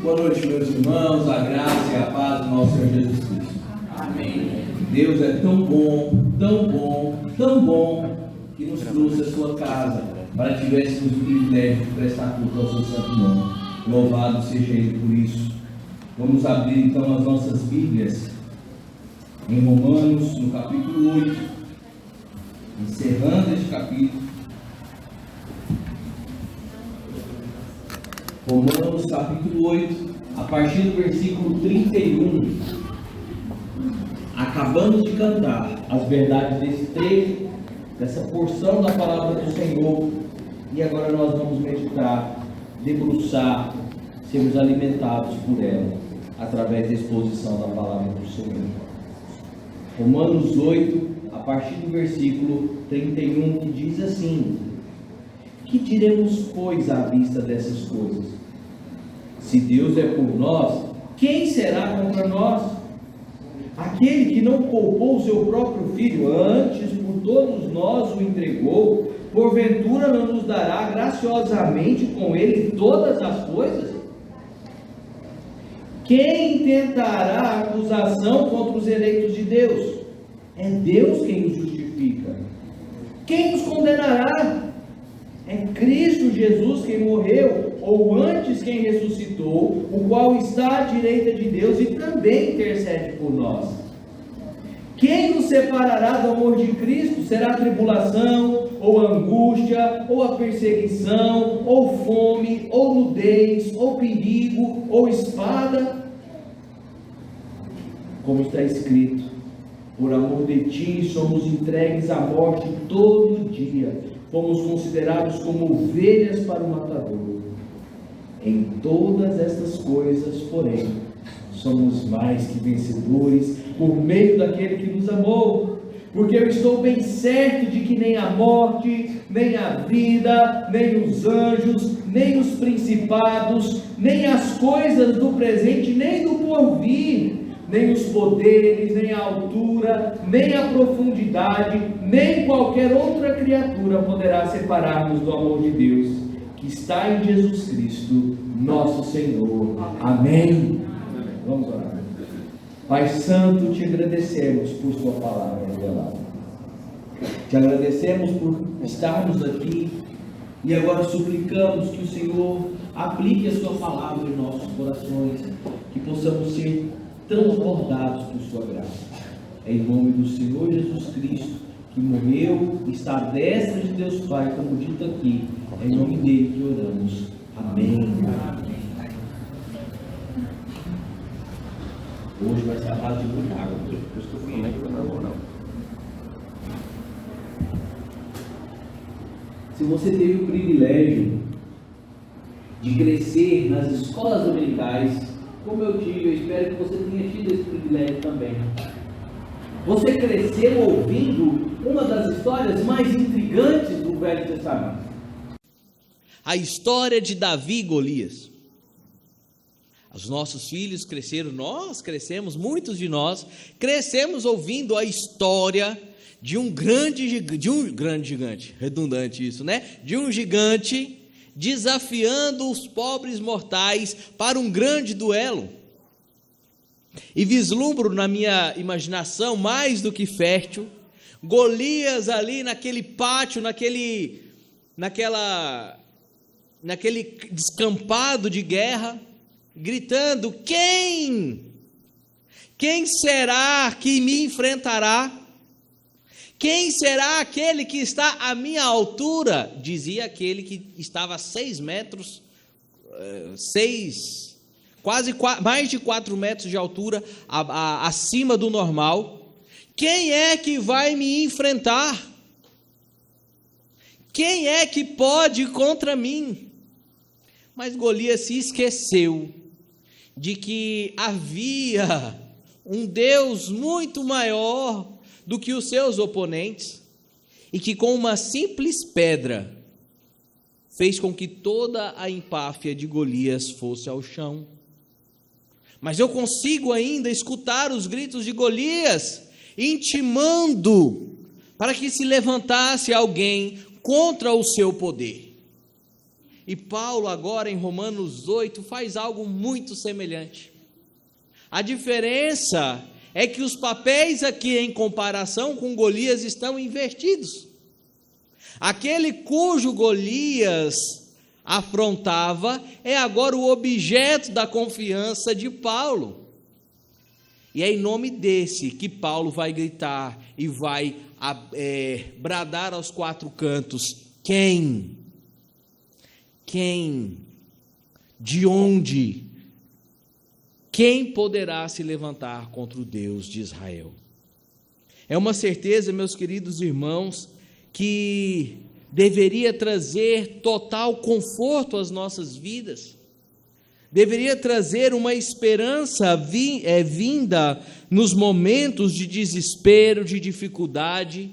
Boa noite, meus irmãos, a graça e a paz do nosso Senhor Jesus Cristo. Amém. Deus é tão bom, tão bom, tão bom, que nos trouxe a sua casa, para que tivéssemos o privilégio de prestar culto ao seu santo nome. Louvado seja Ele por isso. Vamos abrir então as nossas Bíblias em Romanos, no capítulo 8, encerrando este capítulo. Romanos capítulo 8, a partir do versículo 31, acabamos de cantar as verdades desse trecho, dessa porção da palavra do Senhor, e agora nós vamos meditar, debruçar, sermos alimentados por ela, através da exposição da palavra do Senhor. Romanos 8, a partir do versículo 31, que diz assim: que diremos, pois, à vista dessas coisas? Se Deus é por nós, quem será contra nós? Aquele que não poupou o seu próprio filho, antes por todos nós o entregou, porventura não nos dará graciosamente com ele todas as coisas? Quem tentará acusação contra os eleitos de Deus? É Deus quem os justifica. Quem nos condenará? É Cristo Jesus quem morreu, ou antes quem ressuscitou, o qual está à direita de Deus e também intercede por nós. Quem nos separará do amor de Cristo? Será a tribulação, ou a angústia, ou a perseguição, ou fome, ou nudez, ou perigo, ou espada? Como está escrito: por amor de ti somos entregues à morte todo dia. Fomos considerados como ovelhas para o matador. Em todas estas coisas, porém, somos mais que vencedores por meio daquele que nos amou. Porque eu estou bem certo de que nem a morte, nem a vida, nem os anjos, nem os principados, nem as coisas do presente, nem do porvir, nem os poderes, nem a altura, nem a profundidade, nem qualquer outra criatura poderá separar-nos do amor de Deus, que está em Jesus Cristo, nosso Senhor. Amém. Vamos orar. Pai Santo, te agradecemos por sua palavra revelada. Te agradecemos por estarmos aqui e agora suplicamos que o Senhor aplique a sua palavra em nossos corações, que possamos ser transbordados por sua graça. É em nome do Senhor Jesus Cristo, que morreu e está à destra de Deus Pai, como dito aqui, é em nome dele que oramos. Amém. Hoje vai ser a base de muita água, por isso que eu fui não. Se você teve o privilégio de crescer nas escolas dominicais, como eu tive, eu espero que você tenha tido esse privilégio também. Você cresceu ouvindo uma das histórias mais intrigantes do Velho Testamento. A história de Davi e Golias. Os nossos filhos cresceram, nós crescemos, muitos de nós crescemos ouvindo a história de um grande gigante, redundante isso, né? De um gigante desafiando os pobres mortais para um grande duelo. E vislumbro na minha imaginação, mais do que fértil, Golias ali naquele pátio, naquele descampado de guerra, gritando: quem será que me enfrentará? Quem será aquele que está à minha altura? Dizia aquele que estava a 6 metros, mais de 4 metros de altura, acima do normal. Quem é que vai me enfrentar? Quem é que pode ir contra mim? Mas Golias se esqueceu de que havia um Deus muito maior do que os seus oponentes, e que com uma simples pedra fez com que toda a empáfia de Golias fosse ao chão. Mas eu consigo ainda escutar os gritos de Golias, intimando para que se levantasse alguém contra o seu poder. E Paulo agora em Romanos 8 faz algo muito semelhante. A diferença é que os papéis aqui em comparação com Golias estão invertidos. Aquele cujo Golias afrontava é agora o objeto da confiança de Paulo. E é em nome desse que Paulo vai gritar e vai bradar aos quatro cantos: quem? Quem? De onde? Quem poderá se levantar contra o Deus de Israel? É uma certeza, meus queridos irmãos, que deveria trazer total conforto às nossas vidas, deveria trazer uma esperança vinda nos momentos de desespero, de dificuldade,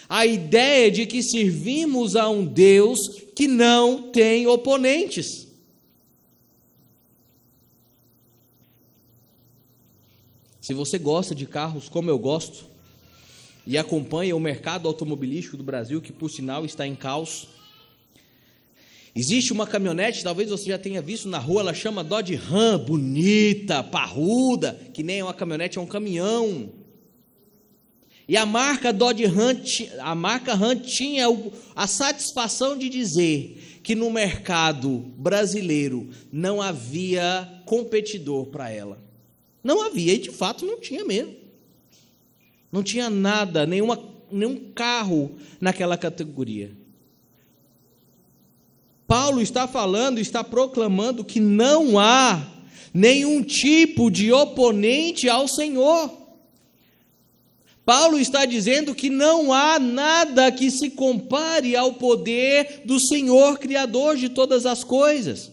a ideia de que servimos a um Deus que não tem oponentes. Se você gosta de carros como eu gosto, e acompanha o mercado automobilístico do Brasil, que por sinal está em caos, existe uma caminhonete, talvez você já tenha visto na rua, ela chama Dodge Ram, bonita, parruda, que nem é uma caminhonete, é um caminhão. E a marca Dodge Ram, a marca Ram tinha a satisfação de dizer que no mercado brasileiro não havia competidor para ela. Não havia, e de fato não tinha mesmo. Não tinha nada, nenhum carro naquela categoria. Paulo está falando, está proclamando que não há nenhum tipo de oponente ao Senhor. Paulo está dizendo que não há nada que se compare ao poder do Senhor, Criador de todas as coisas.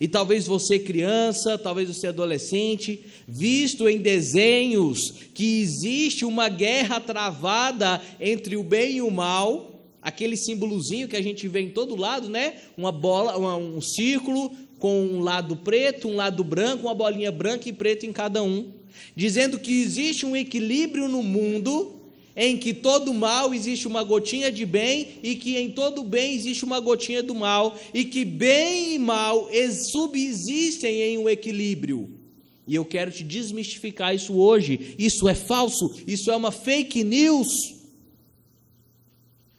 E talvez você criança, talvez você adolescente, visto em desenhos que existe uma guerra travada entre o bem e o mal, aquele símbolozinho que a gente vê em todo lado, né? Uma bola, um círculo com um lado preto, um lado branco, uma bolinha branca e preta em cada um, dizendo que existe um equilíbrio no mundo em que todo mal existe uma gotinha de bem e que em todo bem existe uma gotinha do mal e que bem e mal subsistem em um equilíbrio. E eu quero te desmistificar isso hoje. Isso é falso, isso é uma fake news.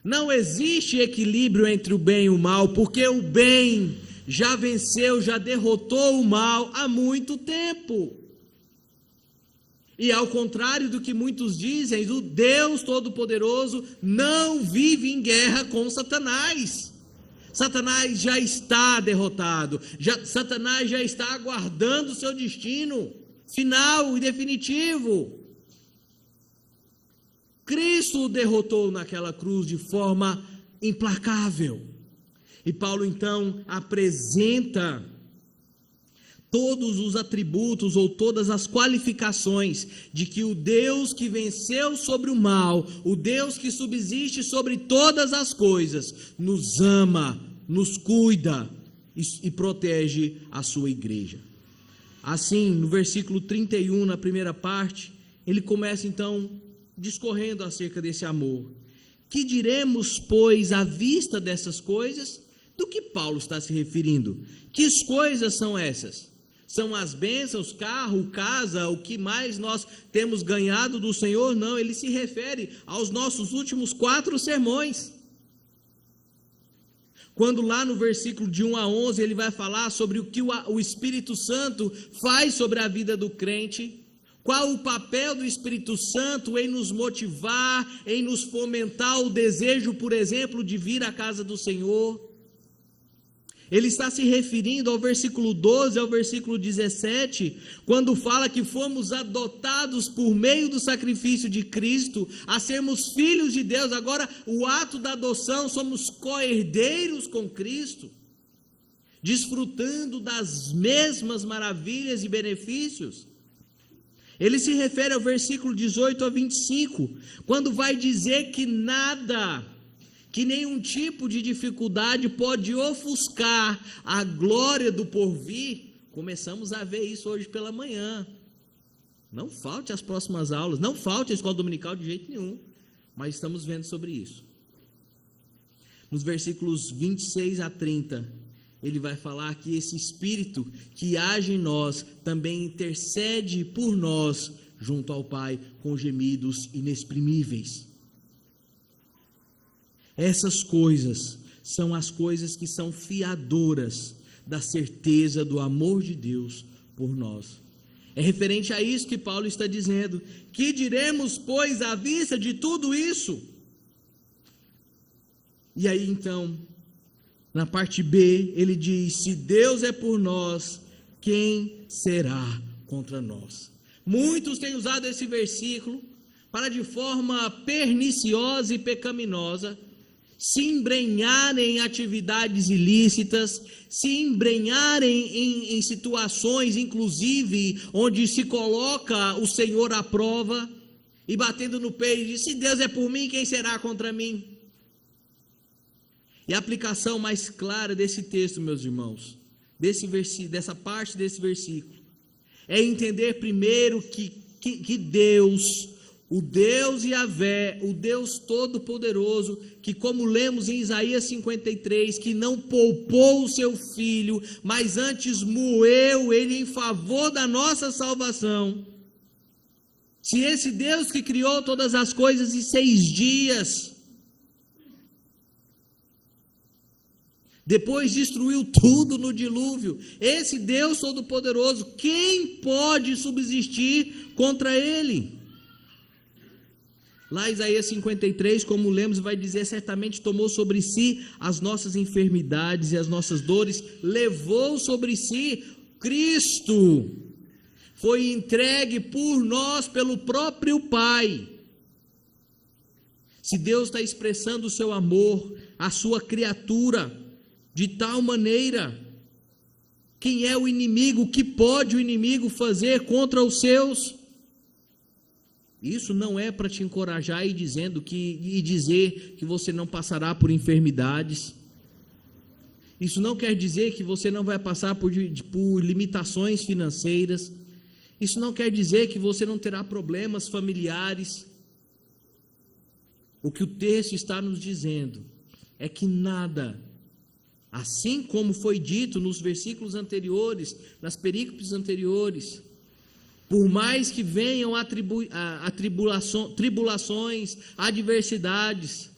Não existe equilíbrio entre o bem e o mal, porque o bem já venceu, já derrotou o mal há muito tempo. E ao contrário do que muitos dizem, o Deus Todo-Poderoso não vive em guerra com Satanás. Satanás já está derrotado, Satanás já está aguardando o seu destino final e definitivo. Cristo o derrotou naquela cruz de forma implacável. E Paulo então apresenta todos os atributos ou todas as qualificações de que o Deus que venceu sobre o mal, o Deus que subsiste sobre todas as coisas, nos ama, nos cuida e protege a sua igreja. Assim, no versículo 31, na primeira parte, ele começa então discorrendo acerca desse amor. Que diremos, pois, à vista dessas coisas? Do que Paulo está se referindo? Que coisas são essas? São as bênçãos, carro, casa, o que mais nós temos ganhado do Senhor? Não, ele se refere aos nossos últimos 4 sermões. Quando lá no versículo de 1 a 11 ele vai falar sobre o que o Espírito Santo faz sobre a vida do crente, qual o papel do Espírito Santo em nos motivar, em nos fomentar o desejo, por exemplo, de vir à casa do Senhor. Ele está se referindo ao versículo 12, ao versículo 17, quando fala que fomos adotados por meio do sacrifício de Cristo, a sermos filhos de Deus. Agora, o ato da adoção, somos co-herdeiros com Cristo, desfrutando das mesmas maravilhas e benefícios. Ele se refere ao versículo 18 a 25, quando vai dizer que nada, que nenhum tipo de dificuldade pode ofuscar a glória do porvir. Começamos a ver isso hoje pela manhã. Não falte as próximas aulas, não falte a escola dominical de jeito nenhum, mas estamos vendo sobre isso. Nos versículos 26 a 30, ele vai falar que esse Espírito que age em nós também intercede por nós junto ao Pai com gemidos inexprimíveis. Essas coisas são as coisas que são fiadoras da certeza do amor de Deus por nós. É referente a isso que Paulo está dizendo. Que diremos, pois, à vista de tudo isso? E aí então, na parte B, ele diz: se Deus é por nós, quem será contra nós? Muitos têm usado esse versículo para, de forma perniciosa e pecaminosa, se embrenharem em atividades ilícitas, se embrenharem em situações, inclusive, onde se coloca o Senhor à prova, e batendo no peito, diz: se Deus é por mim, quem será contra mim? E a aplicação mais clara desse texto, meus irmãos, dessa parte desse versículo, é entender primeiro que Deus, o Deus Yahvé, o Deus Todo-Poderoso, que, como lemos em Isaías 53, que não poupou o seu Filho, mas antes moeu ele em favor da nossa salvação. Se esse Deus que criou todas as coisas em 6 dias, depois destruiu tudo no dilúvio, esse Deus Todo-Poderoso, quem pode subsistir contra ele? Lá Isaías 53, como lemos, vai dizer: certamente tomou sobre si as nossas enfermidades e as nossas dores, levou sobre si. Cristo foi entregue por nós pelo próprio Pai. Se Deus está expressando o seu amor à sua criatura de tal maneira, quem é o inimigo? O que pode o inimigo fazer contra os seus? Isso não é para te encorajar e dizer que você não passará por enfermidades. Isso não quer dizer que você não vai passar por limitações financeiras. Isso não quer dizer que você não terá problemas familiares. O que o texto está nos dizendo é que nada, assim como foi dito nos versículos anteriores, nas perícopes anteriores, por mais que venham tribulações, adversidades,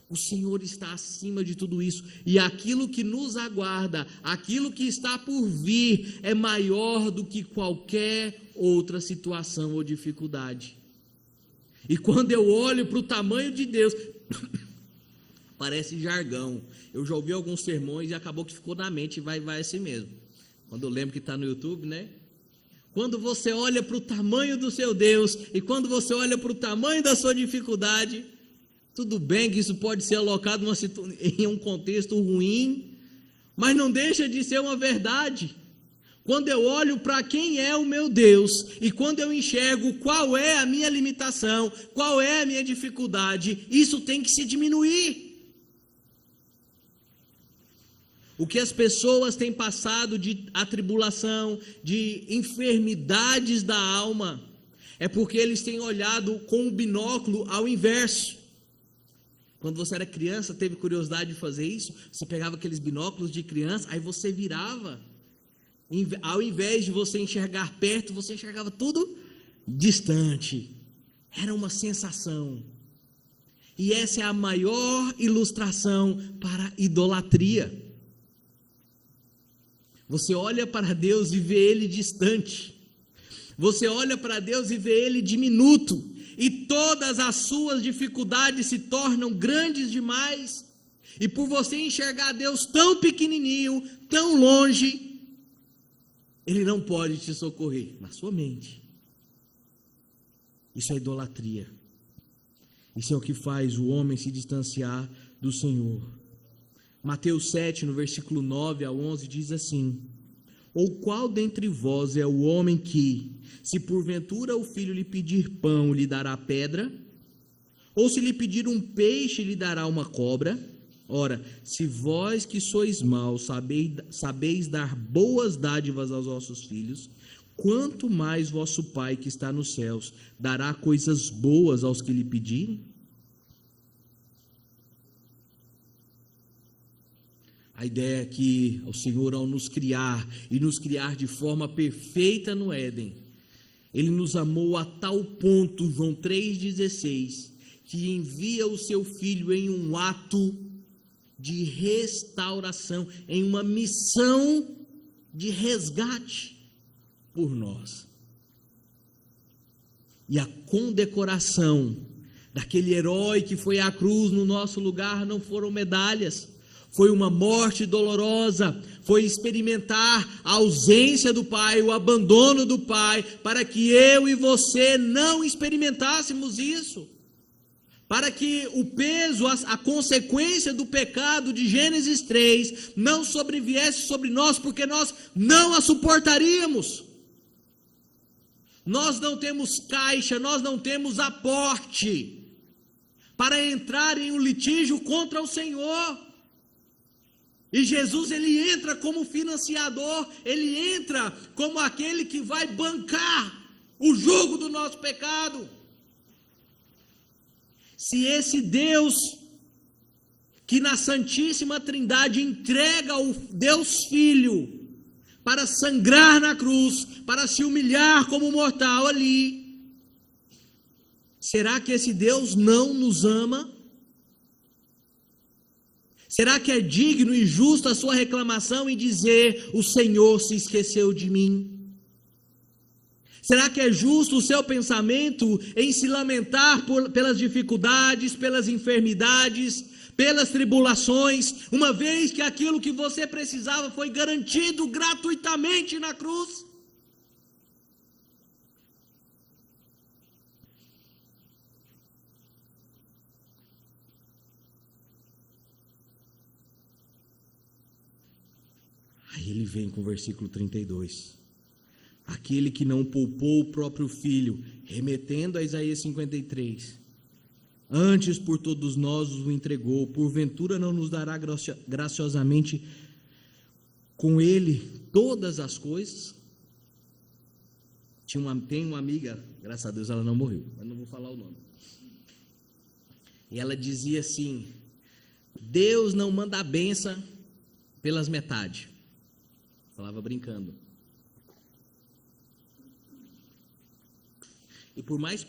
o Senhor está acima de tudo isso, e aquilo que nos aguarda, aquilo que está por vir, é maior do que qualquer outra situação ou dificuldade. E quando eu olho para o tamanho de Deus, parece jargão. Eu já ouvi alguns sermões e acabou que ficou na mente, e vai assim mesmo. Quando eu lembro que está no YouTube, né? Quando você olha para o tamanho do seu Deus, e quando você olha para o tamanho da sua dificuldade, tudo bem que isso pode ser alocado em um contexto ruim, mas não deixa de ser uma verdade. Quando eu olho para quem é o meu Deus, e quando eu enxergo qual é a minha limitação, qual é a minha dificuldade, isso tem que se diminuir. O que as pessoas têm passado de atribulação, de enfermidades da alma, é porque eles têm olhado com o binóculo ao inverso. Quando você era criança, teve curiosidade de fazer isso? Você pegava aqueles binóculos de criança, aí você virava. Ao invés de você enxergar perto, você enxergava tudo distante. Era uma sensação. E essa é a maior ilustração para a idolatria. Você olha para Deus e vê Ele distante. Você olha para Deus e vê Ele diminuto. E todas as suas dificuldades se tornam grandes demais. E por você enxergar Deus tão pequenininho, tão longe, Ele não pode te socorrer na sua mente. Isso é idolatria. Isso é o que faz o homem se distanciar do Senhor. Mateus 7, no versículo 9 a 11, diz assim: ou qual dentre vós é o homem que, se porventura o filho lhe pedir pão, lhe dará pedra? Ou se lhe pedir um peixe, lhe dará uma cobra? Ora, se vós que sois maus sabeis dar boas dádivas aos vossos filhos, quanto mais vosso Pai que está nos céus dará coisas boas aos que lhe pedirem? A ideia é que o Senhor, ao nos criar e nos criar de forma perfeita no Éden, Ele nos amou a tal ponto, João 3,16, que envia o seu Filho em um ato de restauração, em uma missão de resgate por nós. E a condecoração daquele herói que foi à cruz no nosso lugar não foram medalhas, foi uma morte dolorosa, foi experimentar a ausência do Pai, o abandono do Pai, para que eu e você não experimentássemos isso, para que o peso, a consequência do pecado de Gênesis 3 não sobreviesse sobre nós, porque nós não a suportaríamos. Nós não temos caixa, nós não temos aporte para entrar em um litígio contra o Senhor. E Jesus, ele entra como financiador, ele entra como aquele que vai bancar o jugo do nosso pecado. Se esse Deus, que na Santíssima Trindade entrega o Deus Filho para sangrar na cruz, para se humilhar como mortal ali, será que esse Deus não nos ama? Será que é digno e justo a sua reclamação e dizer: o Senhor se esqueceu de mim? Será que é justo o seu pensamento em se lamentar pelas dificuldades, pelas enfermidades, pelas tribulações, uma vez que aquilo que você precisava foi garantido gratuitamente na cruz? Aí ele vem com o versículo 32. Aquele que não poupou o próprio filho, remetendo a Isaías 53, antes por todos nós o entregou, porventura não nos dará graciosamente com ele todas as coisas? Tem uma amiga, graças a Deus ela não morreu, mas não vou falar o nome. E ela dizia assim: Deus não manda a bênção pelas metades. Falava brincando. E por mais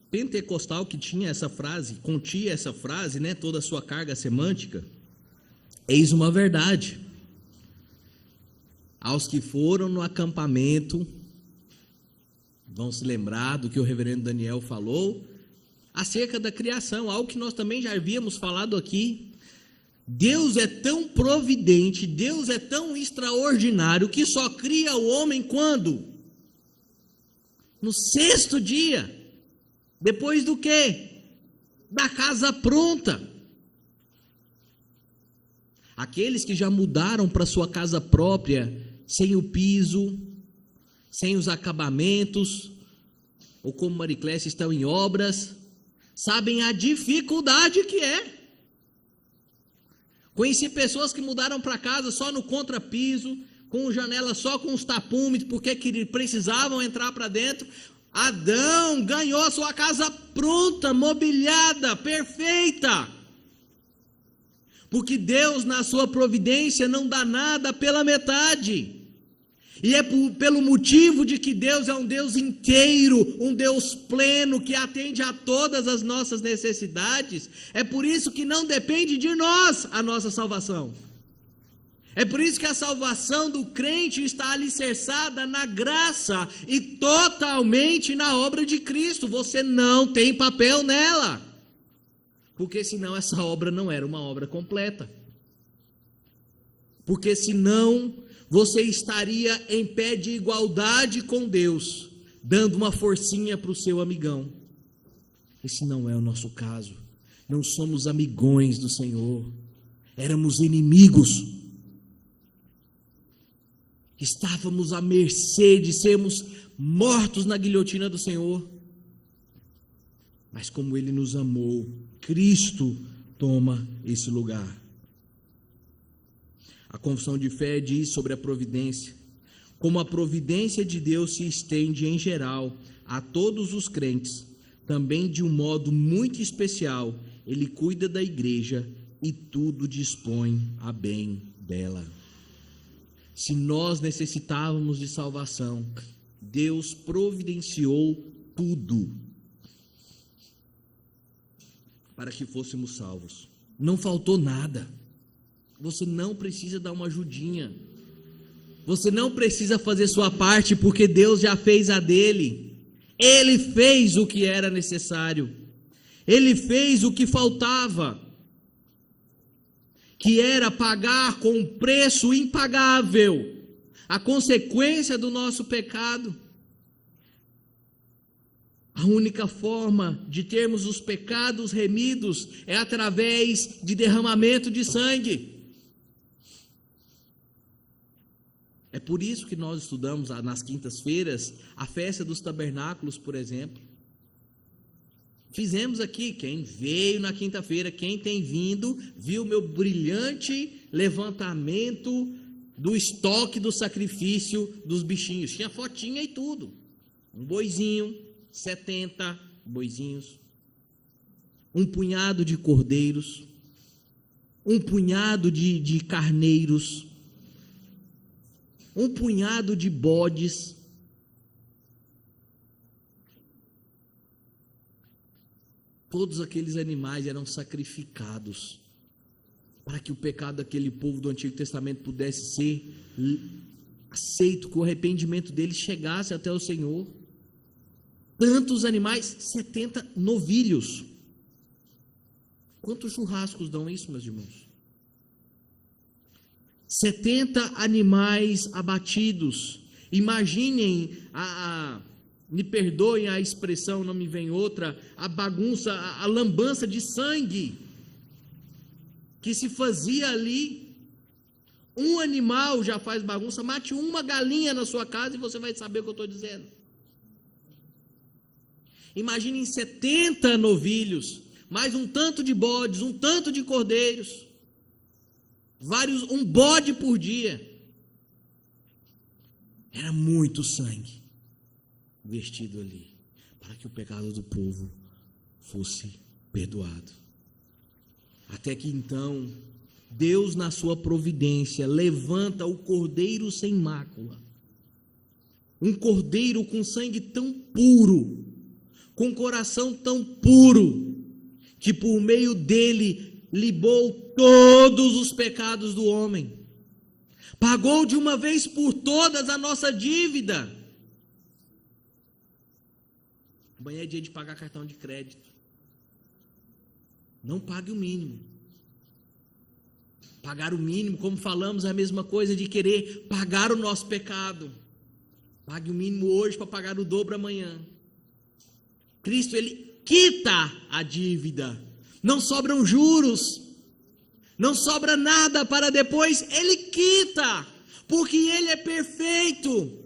pentecostal que tinha essa frase, continha essa frase, né, toda a sua carga semântica, eis uma verdade. Aos que foram no acampamento, vão se lembrar do que o reverendo Daniel falou acerca da criação, algo que nós também já havíamos falado aqui. Deus é tão providente, Deus é tão extraordinário, que só cria o homem quando? No 6º dia. Depois do quê? Da casa pronta. Aqueles que já mudaram para sua casa própria, sem o piso, sem os acabamentos, ou como Mariclésia estão em obras, sabem a dificuldade que é. Conheci pessoas que mudaram para casa só no contrapiso, com janela só com os tapumes, porque precisavam entrar para dentro. Adão ganhou a sua casa pronta, mobiliada, perfeita. Porque Deus, na sua providência, não dá nada pela metade. E é pelo motivo de que Deus é um Deus inteiro, um Deus pleno, que atende a todas as nossas necessidades. É por isso que não depende de nós a nossa salvação. É por isso que a salvação do crente está alicerçada na graça e totalmente na obra de Cristo. Você não tem papel nela, porque senão essa obra não era uma obra completa. Porque senão você estaria em pé de igualdade com Deus, dando uma forcinha para o seu amigão. Esse não é o nosso caso. Não somos amigões do Senhor, éramos inimigos. Estávamos à mercê de sermos mortos na guilhotina do Senhor. Mas como Ele nos amou, Cristo toma esse lugar. A confissão de fé diz sobre a providência. Como a providência de Deus se estende em geral a todos os crentes, também de um modo muito especial, Ele cuida da igreja e tudo dispõe a bem dela. Se nós necessitávamos de salvação, Deus providenciou tudo para que fôssemos salvos. Não faltou nada. Você não precisa dar uma ajudinha. Você não precisa fazer sua parte, porque Deus já fez a dele. Ele fez o que era necessário. Ele fez o que faltava, que era pagar com um preço impagável a consequência do nosso pecado. A única forma de termos os pecados remidos é através de derramamento de sangue. É por isso que nós estudamos nas quintas-feiras a festa dos tabernáculos, por exemplo. Fizemos aqui, quem veio na quinta-feira, quem tem vindo, viu meu brilhante levantamento do estoque do sacrifício dos bichinhos. Tinha fotinha e tudo. Um boizinho, 70 boizinhos, um punhado de cordeiros, um punhado de carneiros, um punhado de bodes. Todos aqueles animais eram sacrificados para que o pecado daquele povo do Antigo Testamento pudesse ser aceito, que o arrependimento deles chegasse até o Senhor. Tantos animais, 70 novilhos. Quantos churrascos dão isso, meus irmãos? 70 animais abatidos. Imaginem, me perdoem a expressão, não me vem outra, a bagunça, a lambança de sangue que se fazia ali. Um animal já faz bagunça, mate uma galinha na sua casa e você vai saber o que eu estou dizendo. Imaginem 70 novilhos, mais um tanto de bodes, um tanto de cordeiros, um bode por dia. Era muito sangue vertido ali, para que o pecado do povo fosse perdoado. Até que então, Deus, na sua providência, levanta o cordeiro sem mácula, um cordeiro com sangue tão puro, com coração tão puro, que por meio dele libou todos os pecados do homem, pagou de uma vez por todas a nossa dívida. Amanhã é dia de pagar cartão de crédito. Não pague o mínimo. Pagar o mínimo, como falamos, é a mesma coisa de querer pagar o nosso pecado. Pague o mínimo hoje para pagar o dobro amanhã. Cristo, ele quita a dívida. Não sobram juros. Não sobra nada para depois. Ele quita, porque ele é perfeito.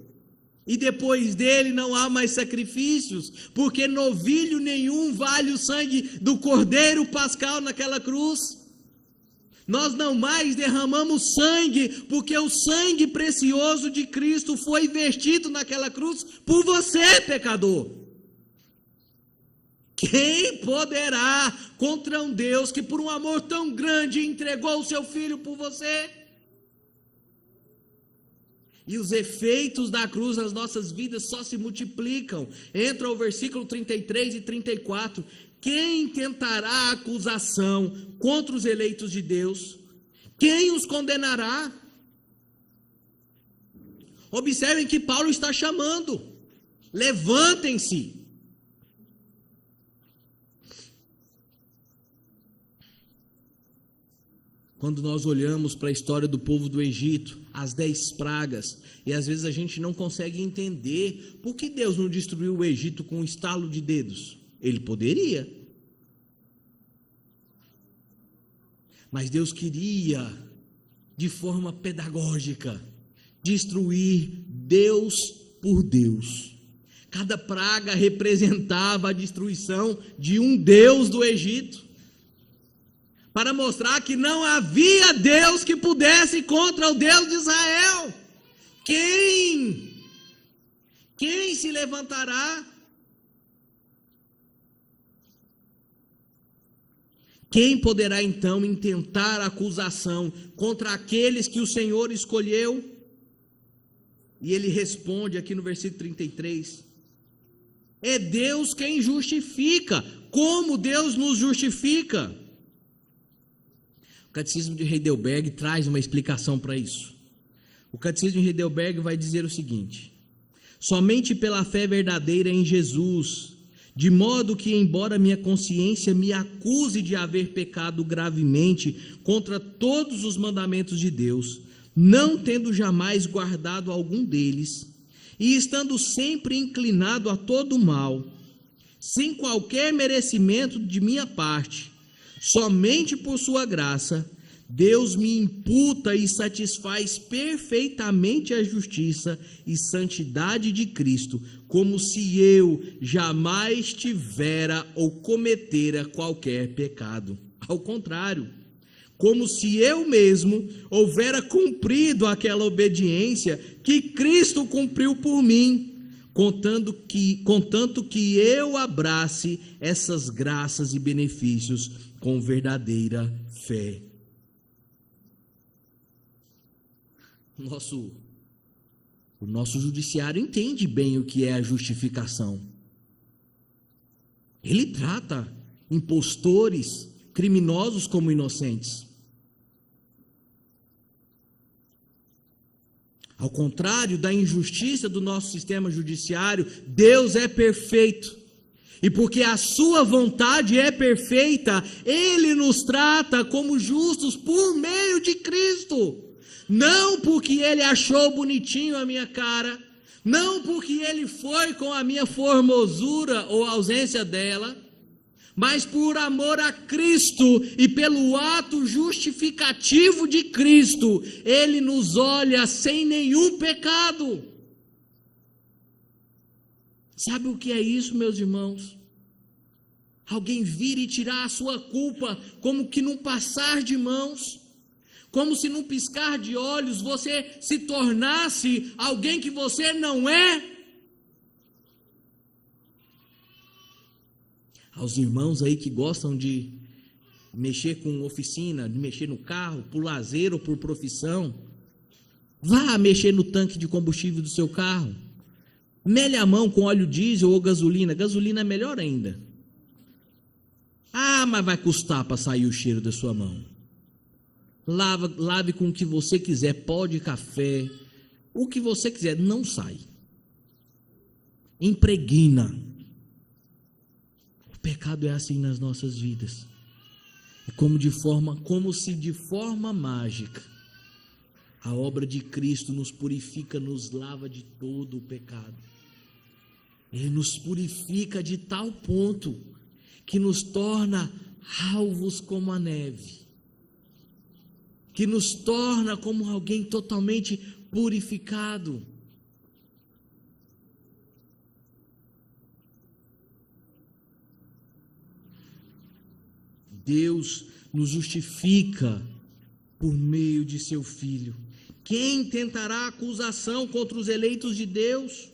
E depois dele não há mais sacrifícios, porque novilho nenhum vale o sangue do cordeiro pascal naquela cruz. Nós não mais derramamos sangue, porque o sangue precioso de Cristo foi vertido naquela cruz por você, pecador. Quem poderá contra um Deus que por um amor tão grande entregou o seu Filho por você? E os efeitos da cruz nas nossas vidas só se multiplicam. Entra o versículo 33 e 34. Quem tentará acusação contra os eleitos de Deus? Quem os condenará? Observem que Paulo está chamando. Levantem-se. Quando nós olhamos para a história do povo do Egito, as 10 pragas, e às vezes a gente não consegue entender por que Deus não destruiu o Egito com um estalo de dedos. Ele poderia. Mas Deus queria, de forma pedagógica, destruir Deus por Deus. Cada praga representava a destruição de um Deus do Egito, para mostrar que não havia Deus que pudesse contra o Deus de Israel. Quem se levantará? quem poderá então intentar acusação contra aqueles que o Senhor escolheu? E ele responde aqui no versículo 33: é Deus quem justifica. Como Deus nos justifica? O Catecismo de Heidelberg traz uma explicação para isso. O Catecismo de Heidelberg vai dizer o seguinte: somente pela fé verdadeira em Jesus, de modo que, embora minha consciência me acuse de haver pecado gravemente contra todos os mandamentos de Deus, não tendo jamais guardado algum deles, e estando sempre inclinado a todo o mal, sem qualquer merecimento de minha parte, somente por sua graça, Deus me imputa e satisfaz perfeitamente a justiça e santidade de Cristo, como se eu jamais tivera ou cometera qualquer pecado. Ao contrário, como se eu mesmo houvera cumprido aquela obediência que Cristo cumpriu por mim, contanto que eu abrace essas graças e benefícios com verdadeira fé. O nosso judiciário entende bem o que é a justificação. Ele trata impostores, criminosos como inocentes. Ao contrário da injustiça do nosso sistema judiciário, Deus é perfeito. E porque a sua vontade é perfeita, Ele nos trata como justos por meio de Cristo. Não porque Ele achou bonitinho a minha cara, não porque Ele foi com a minha formosura ou ausência dela, mas por amor a Cristo e pelo ato justificativo de Cristo, Ele nos olha sem nenhum pecado. Sabe o que é isso, meus irmãos? Alguém vir e tirar a sua culpa como que num passar de mãos, como se num piscar de olhos você se tornasse alguém que você não é. Aos irmãos aí que gostam de mexer com oficina, de mexer no carro, por lazer ou por profissão, vá mexer no tanque de combustível do seu carro. Mele a mão com óleo diesel ou gasolina. Gasolina é melhor ainda. Ah, mas vai custar para sair o cheiro da sua mão. Lave com o que você quiser, pó de café, o que você quiser, não sai. Impregna. O pecado é assim nas nossas vidas. É como se de forma mágica a obra de Cristo nos purifica, nos lava de todo o pecado. Ele nos purifica de tal ponto que nos torna alvos como a neve, que nos torna como alguém totalmente purificado. Deus nos justifica por meio de seu Filho. Quem tentará acusação contra os eleitos de Deus?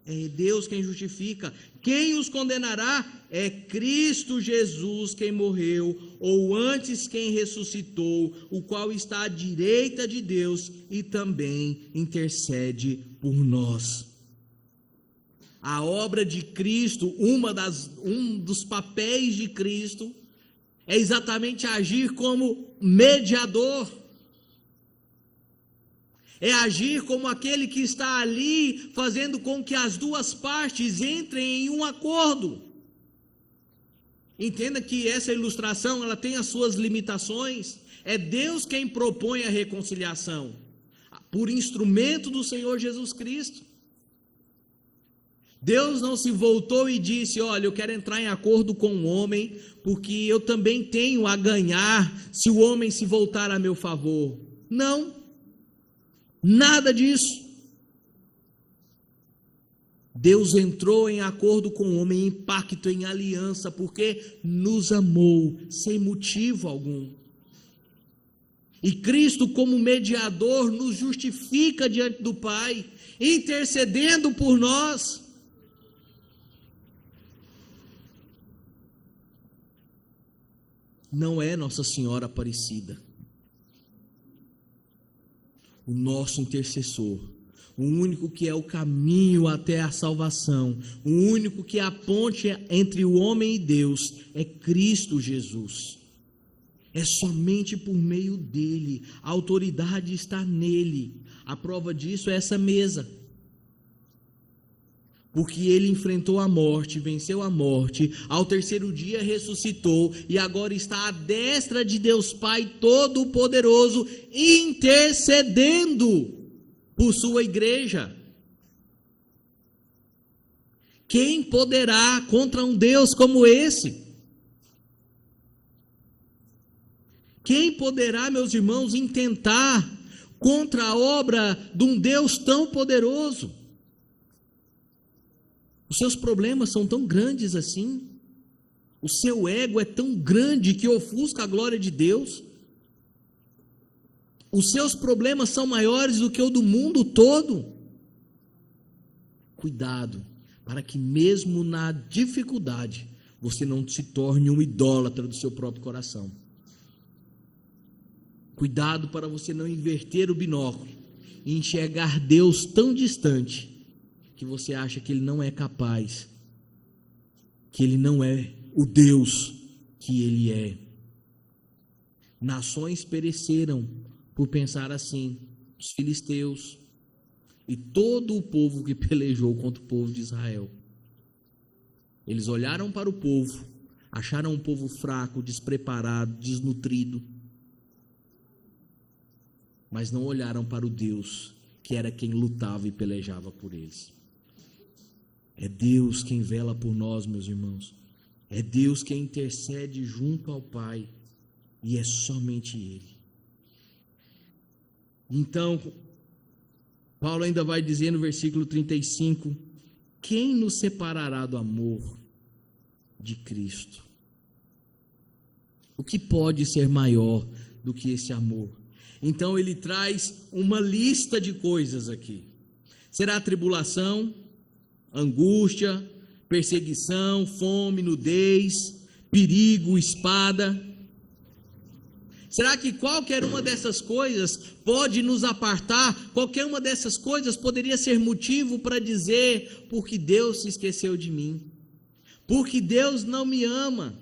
É Deus quem justifica. Quem os condenará? É Cristo Jesus quem morreu, ou antes quem ressuscitou, o qual está à direita de Deus e também intercede por nós. A obra de Cristo, um dos papéis de Cristo, é exatamente agir como mediador. É agir como aquele que está ali, fazendo com que as duas partes entrem em um acordo. Entenda que essa ilustração, ela tem as suas limitações. É Deus quem propõe a reconciliação, por instrumento do Senhor Jesus Cristo. Deus não se voltou e disse: olha, eu quero entrar em acordo com o homem, porque eu também tenho a ganhar se o homem se voltar a meu favor. Não. Nada disso. Deus entrou em acordo com o homem, em pacto, em aliança, porque nos amou sem motivo algum. E Cristo, como mediador, nos justifica diante do Pai, intercedendo por nós. não é Nossa Senhora Aparecida. O nosso intercessor, o único que é o caminho até a salvação, o único que é a ponte entre o homem e Deus, é Cristo Jesus. É somente por meio dele, a autoridade está nele. A prova disso é essa mesa. Porque ele enfrentou a morte, venceu a morte, ao terceiro dia ressuscitou e agora está à destra de Deus Pai Todo-Poderoso, intercedendo por sua igreja. Quem poderá contra um Deus como esse? Quem poderá, meus irmãos, intentar contra a obra de um Deus tão poderoso? Os seus problemas são tão grandes assim? O seu ego é tão grande que ofusca a glória de Deus? Os seus problemas são maiores do que o do mundo todo? Cuidado, para que mesmo na dificuldade, você não se torne um idólatra do seu próprio coração. Cuidado para você não inverter o binóculo e enxergar Deus tão distante que você acha que Ele não é capaz, que Ele não é o Deus que Ele é. Nações pereceram por pensar assim, os filisteus e todo o povo que pelejou contra o povo de Israel. Eles olharam para o povo, acharam um povo fraco, despreparado, desnutrido, mas não olharam para o Deus que era quem lutava e pelejava por eles. É Deus quem vela por nós, meus irmãos. É Deus quem intercede junto ao Pai, e é somente Ele. Então, Paulo ainda vai dizer no versículo 35, quem nos separará do amor de Cristo? O que pode ser maior do que esse amor? Então ele traz uma lista de coisas aqui. Será tribulação, angústia, perseguição, fome, nudez, perigo, espada. Será que qualquer uma dessas coisas pode nos apartar? Qualquer uma dessas coisas poderia ser motivo para dizer, porque Deus se esqueceu de mim, porque Deus não me ama.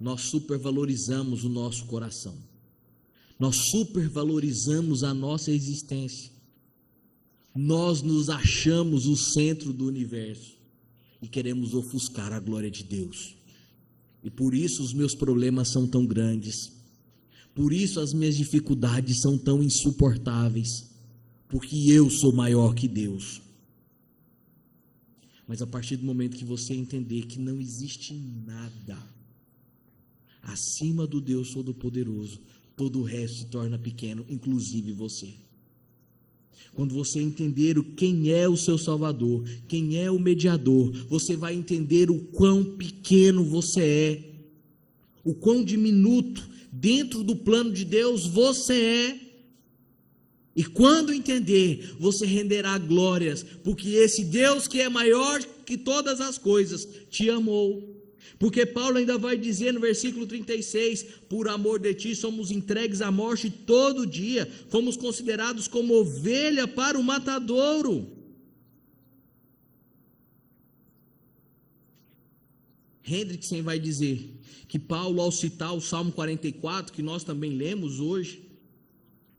Nós supervalorizamos o nosso coração. Nós supervalorizamos a nossa existência. Nós nos achamos o centro do universo e queremos ofuscar a glória de Deus. E por isso os meus problemas são tão grandes. Por isso as minhas dificuldades são tão insuportáveis. Porque eu sou maior que Deus. Mas a partir do momento que você entender que não existe nada acima do Deus Todo-Poderoso, todo o resto se torna pequeno, inclusive você. Quando você entender quem é o seu Salvador, quem é o mediador, você vai entender o quão pequeno você é, o quão diminuto dentro do plano de Deus você é. E quando entender, você renderá glórias, porque esse Deus que é maior que todas as coisas te amou. Porque Paulo ainda vai dizer no versículo 36, por amor de ti somos entregues à morte todo dia, fomos considerados como ovelha para o matadouro. Hendrickson vai dizer que Paulo, ao citar o Salmo 44, que nós também lemos hoje,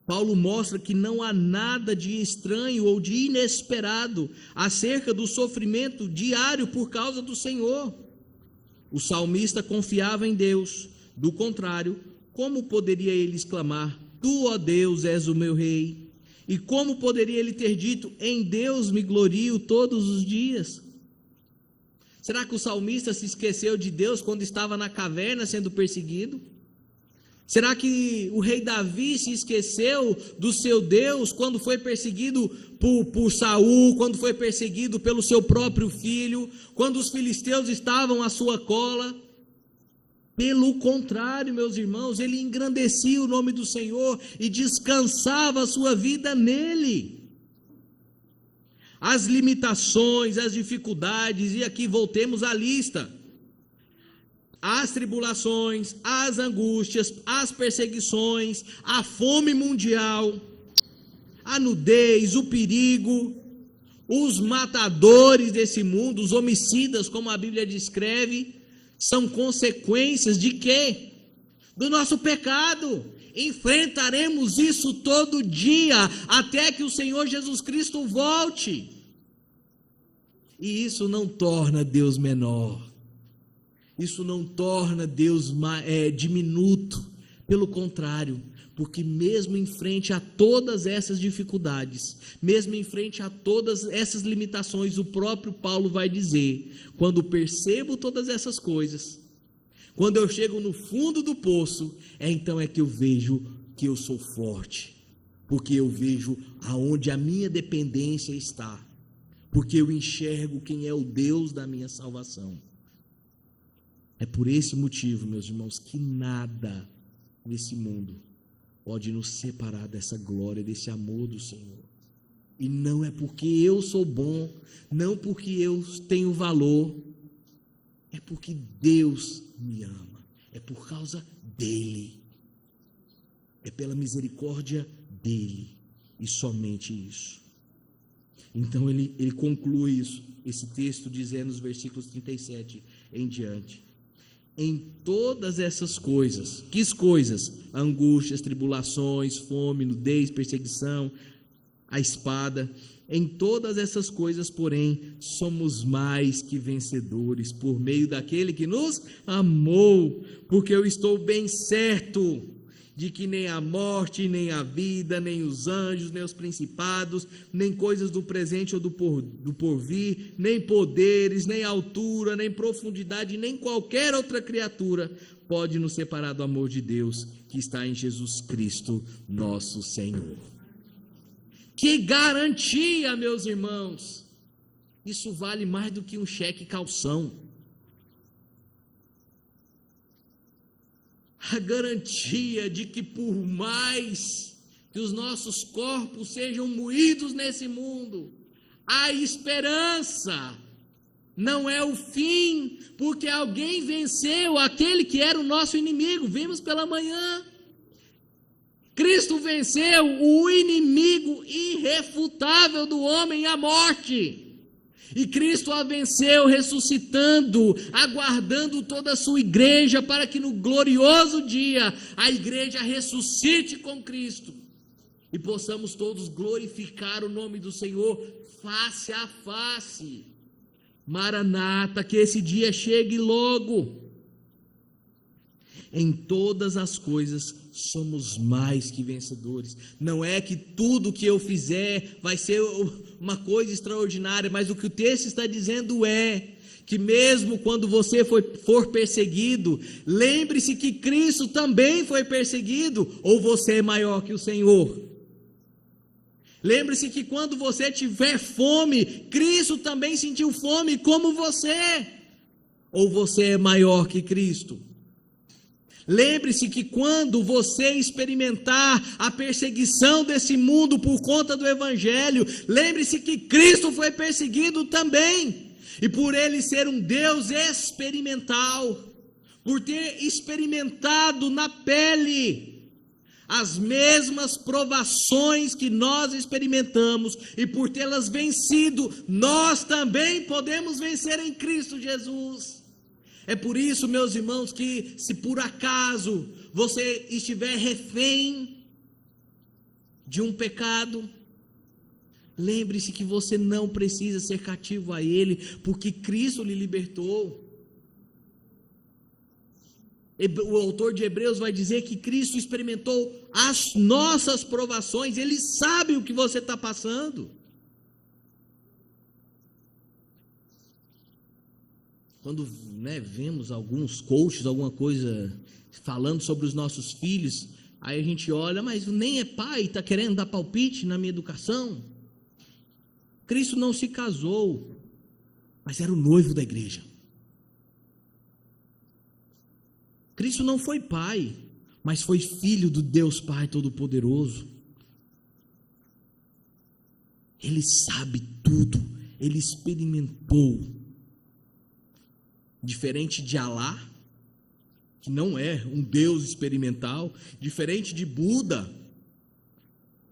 Paulo mostra que não há nada de estranho ou de inesperado acerca do sofrimento diário por causa do Senhor. O salmista confiava em Deus, do contrário, como poderia ele exclamar, tu, ó Deus, és o meu rei? E como poderia ele ter dito, em Deus me glorio todos os dias? Será que o salmista se esqueceu de Deus quando estava na caverna sendo perseguido? Será que o rei Davi se esqueceu do seu Deus quando foi perseguido por Saul, quando foi perseguido pelo seu próprio filho, quando os filisteus estavam à sua cola? Pelo contrário, meus irmãos, ele engrandecia o nome do Senhor e descansava a sua vida nele. as limitações, as dificuldades, e aqui voltemos à lista: as tribulações, as angústias, as perseguições, a fome mundial, a nudez, o perigo, os matadores desse mundo, os homicidas, como a Bíblia descreve, são consequências de quê? Do nosso pecado. Enfrentaremos isso todo dia, até que o Senhor Jesus Cristo volte. E isso não torna Deus menor, isso não torna Deus diminuto, pelo contrário, porque mesmo em frente a todas essas dificuldades, mesmo em frente a todas essas limitações, o próprio Paulo vai dizer: quando percebo todas essas coisas, quando eu chego no fundo do poço, então é que eu vejo que eu sou forte, porque eu vejo aonde a minha dependência está, porque eu enxergo quem é o Deus da minha salvação. É por esse motivo, meus irmãos, que nada nesse mundo pode nos separar dessa glória, desse amor do Senhor. E não é porque eu sou bom, não porque eu tenho valor, é porque Deus me ama, é por causa dele, é pela misericórdia dele, e somente isso. Então ele conclui esse texto dizendo nos versículos 37 em diante: em todas essas coisas, que coisas? Angústias, tribulações, fome, nudez, perseguição, a espada. Em todas essas coisas, porém, somos mais que vencedores por meio daquele que nos amou, porque eu estou bem certo de que nem a morte, nem a vida, nem os anjos, nem os principados, nem coisas do presente ou do porvir, nem poderes, nem altura, nem profundidade, nem qualquer outra criatura pode nos separar do amor de Deus que está em Jesus Cristo, nosso Senhor. Que garantia, meus irmãos! Isso vale mais do que um cheque calção. A garantia de que por mais que os nossos corpos sejam moídos nesse mundo, a esperança não é o fim, porque alguém venceu aquele que era o nosso inimigo. Vimos pela manhã. Cristo venceu o inimigo irrefutável do homem, a morte. E Cristo a venceu ressuscitando, aguardando toda a sua igreja, para que no glorioso dia a igreja ressuscite com Cristo e possamos todos glorificar o nome do Senhor face a face. Maranata, que esse dia chegue logo. Em todas as coisas somos mais que vencedores. Não é que tudo que eu fizer vai ser uma coisa extraordinária, mas o que o texto está dizendo é que mesmo quando você for perseguido, lembre-se que Cristo também foi perseguido, ou você é maior que o Senhor. Lembre-se que quando você tiver fome, Cristo também sentiu fome como você, ou você é maior que Cristo. Lembre-se que quando você experimentar a perseguição desse mundo por conta do Evangelho, lembre-se que Cristo foi perseguido também, e por ele ser um Deus experimental, por ter experimentado na pele as mesmas provações que nós experimentamos, e por tê-las vencido, nós também podemos vencer em Cristo Jesus. É por isso, meus irmãos, que se por acaso você estiver refém de um pecado, lembre-se que você não precisa ser cativo a ele, porque Cristo lhe libertou. O autor de Hebreus vai dizer que Cristo experimentou as nossas provações, ele sabe o que você está passando. Quando vemos alguns coaches, alguma coisa falando sobre os nossos filhos, aí a gente olha, mas nem é pai, está querendo dar palpite na minha educação. Cristo não se casou, mas era o noivo da igreja. Cristo não foi pai, mas foi filho do Deus Pai Todo-Poderoso. Ele sabe tudo, ele experimentou. Diferente de Alá, que não é um Deus experimental, diferente de Buda,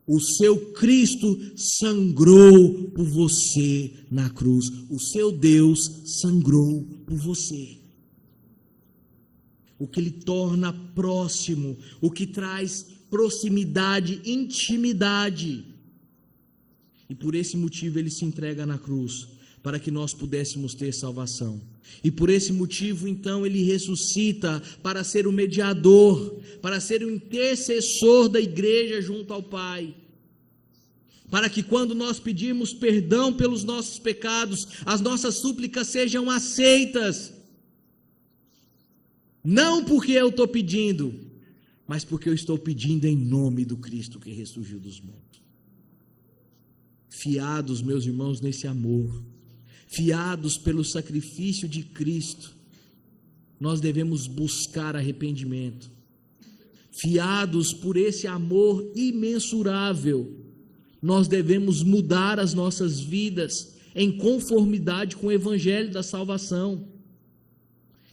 o seu Cristo sangrou por você na cruz. O seu Deus sangrou por você. O que lhe torna próximo, o que traz proximidade, intimidade. E por esse motivo ele se entrega na cruz, para que nós pudéssemos ter salvação. E por esse motivo, então, ele ressuscita para ser o mediador, para ser o intercessor da igreja junto ao Pai. Para que quando nós pedirmos perdão pelos nossos pecados, as nossas súplicas sejam aceitas. Não porque eu estou pedindo, mas porque eu estou pedindo em nome do Cristo que ressurgiu dos mortos. Fiados, meus irmãos, nesse amor, fiados pelo sacrifício de Cristo, nós devemos buscar arrependimento. Fiados por esse amor imensurável, nós devemos mudar as nossas vidas em conformidade com o evangelho da salvação.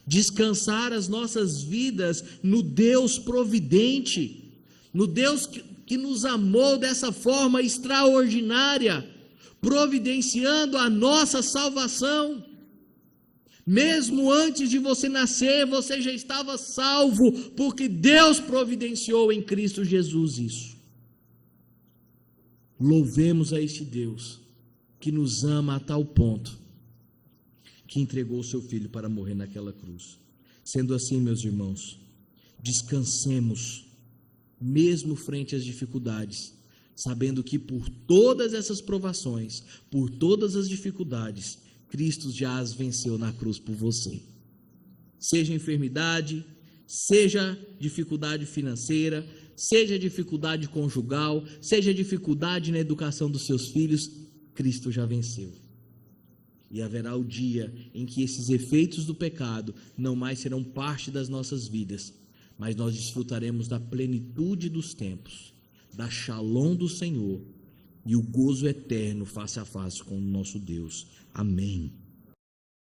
Descansar as nossas vidas no Deus providente, no Deus que nos amou dessa forma extraordinária, providenciando a nossa salvação. Mesmo antes de você nascer, você já estava salvo, porque Deus providenciou em Cristo Jesus isso. Louvemos a este Deus que nos ama a tal ponto que entregou o seu Filho para morrer naquela cruz. Sendo assim, meus irmãos, descansemos, mesmo frente às dificuldades, sabendo que por todas essas provações, por todas as dificuldades, Cristo já as venceu na cruz por você. Seja enfermidade, seja dificuldade financeira, seja dificuldade conjugal, seja dificuldade na educação dos seus filhos, Cristo já venceu. E haverá o dia em que esses efeitos do pecado não mais serão parte das nossas vidas, mas nós desfrutaremos da plenitude dos tempos, da shalom do Senhor e o gozo eterno face a face com o nosso Deus. Amém.